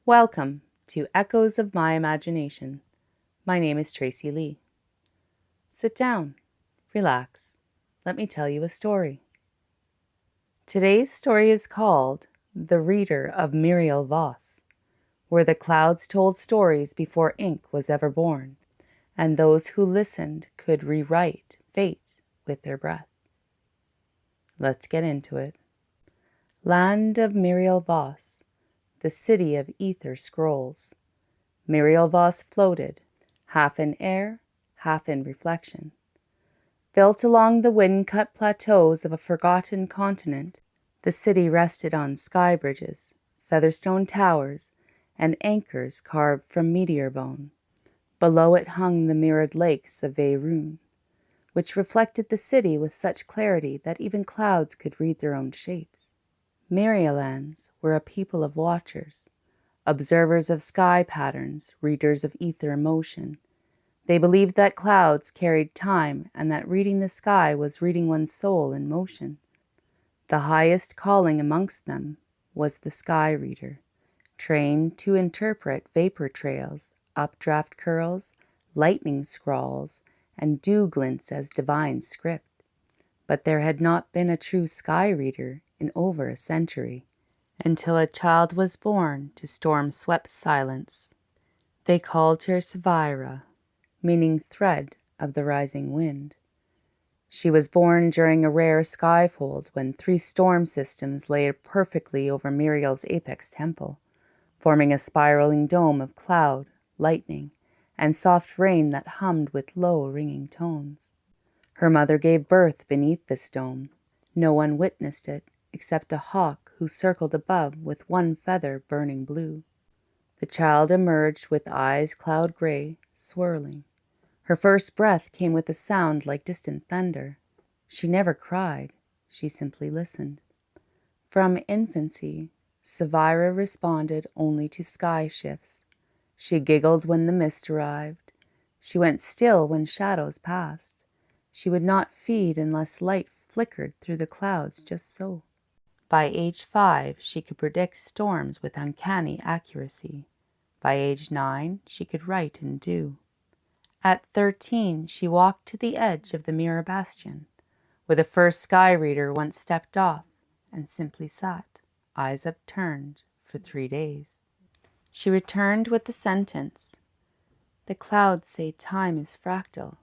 Welcome to Echoes of My Imagination. My name is Tracy Lee. Sit down, relax, let me tell you a story. Today's story is called The Reader of Muriel Voss, where the clouds told stories before ink was ever born, and those who listened could rewrite fate with their breath. Let's get into it. Land of Muriel Voss, the city of ether scrolls. Muriel Voss floated, half in air, half in reflection. Built along the wind-cut plateaus of a forgotten continent, the city rested on sky bridges, featherstone towers, and anchors carved from meteor bone. Below it hung the mirrored lakes of Veyrun, which reflected the city with such clarity that even clouds could read their own shapes. Murielans were a people of watchers, observers of sky patterns, readers of ether emotion. They believed that clouds carried time and that reading the sky was reading one's soul in motion. The highest calling amongst them was the sky reader, trained to interpret vapor trails, updraft curls, lightning scrawls, and dew glints as divine script. But there had not been a true sky reader in over a century, until a child was born to storm-swept silence. They called her Savira, meaning thread of the rising wind. She was born during a rare skyfold when 3 storm systems lay perfectly over Muriel's apex temple, forming a spiraling dome of cloud, lightning, and soft rain that hummed with low ringing tones. Her mother gave birth beneath this dome. No one witnessed it except a hawk who circled above with one feather burning blue. The child emerged with eyes cloud gray, swirling. Her first breath came with a sound like distant thunder. She never cried, she simply listened. From infancy, Savira responded only to sky shifts. She giggled when the mist arrived. She went still when shadows passed. She would not feed unless light flickered through the clouds just so. By age 5, she could predict storms with uncanny accuracy. By age 9, she could write and do. At 13, she walked to the edge of the mirror bastion, where the first sky reader once stepped off and simply sat, eyes upturned, for 3 days. She returned with the sentence, "The clouds say time is fractal.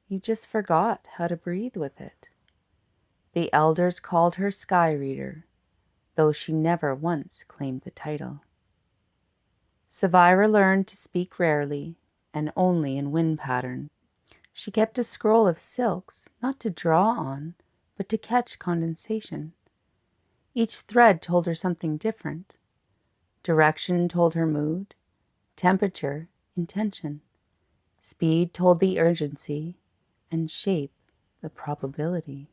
You just forgot how to breathe with it." The elders called her Sky Reader, though she never once claimed the title. Savira learned to speak rarely and only in wind pattern. She kept a scroll of silks, not to draw on, but to catch condensation. Each thread told her something different. Direction told her mood, temperature, intention. Speed told the urgency, and shape the probability.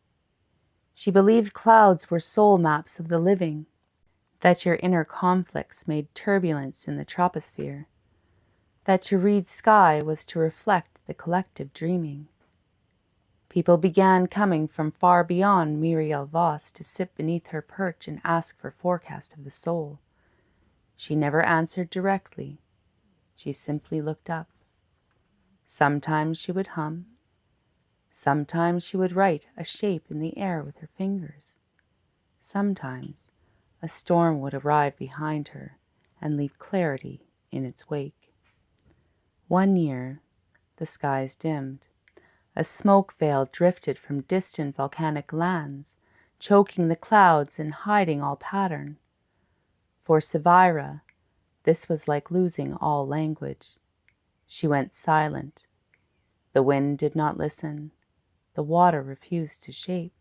She believed clouds were soul maps of the living, that your inner conflicts made turbulence in the troposphere, that to read sky was to reflect the collective dreaming. People began coming from far beyond Muriel Voss to sit beneath her perch and ask for forecast of the soul. She never answered directly. She simply looked up. Sometimes she would hum. Sometimes she would write a shape in the air with her fingers. Sometimes a storm would arrive behind her and leave clarity in its wake. One year, the skies dimmed. A smoke veil drifted from distant volcanic lands, choking the clouds and hiding all pattern. For Savira, this was like losing all language. She went silent. The wind did not listen. The water refused to shape.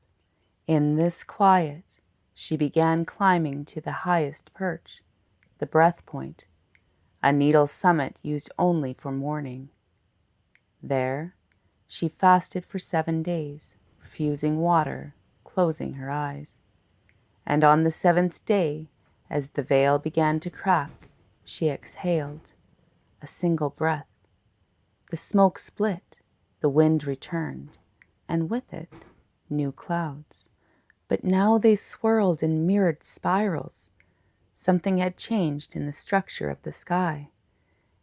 In this quiet, she began climbing to the highest perch, the breath point, a needle summit used only for mourning. There, she fasted for 7 days, refusing water, closing her eyes. And on the 7th day, as the veil began to crack, she exhaled, a single breath. The smoke split, the wind returned, and with it, new clouds. But now they swirled in mirrored spirals. Something had changed in the structure of the sky,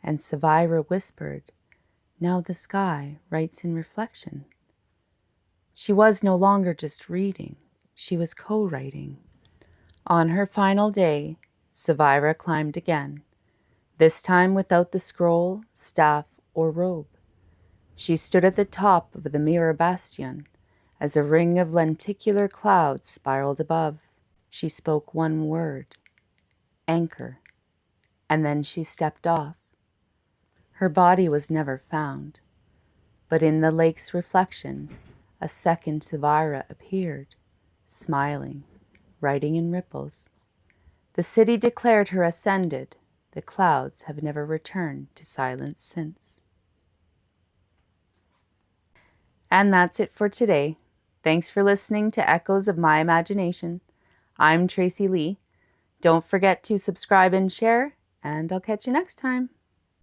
and Savira whispered, "Now the sky writes in reflection." She was no longer just reading, she was co-writing. On her final day, Savira climbed again, this time without the scroll, staff, or robe. She stood at the top of the mirror bastion as a ring of lenticular clouds spiraled above. She spoke one word, anchor, and then she stepped off. Her body was never found, but in the lake's reflection, a second Savira appeared, smiling, writing in ripples. The city declared her ascended. The clouds have never returned to silence since. And that's it for today. Thanks for listening to Echoes of My Imagination. I'm Tracy Lee. Don't forget to subscribe and share, and I'll catch you next time.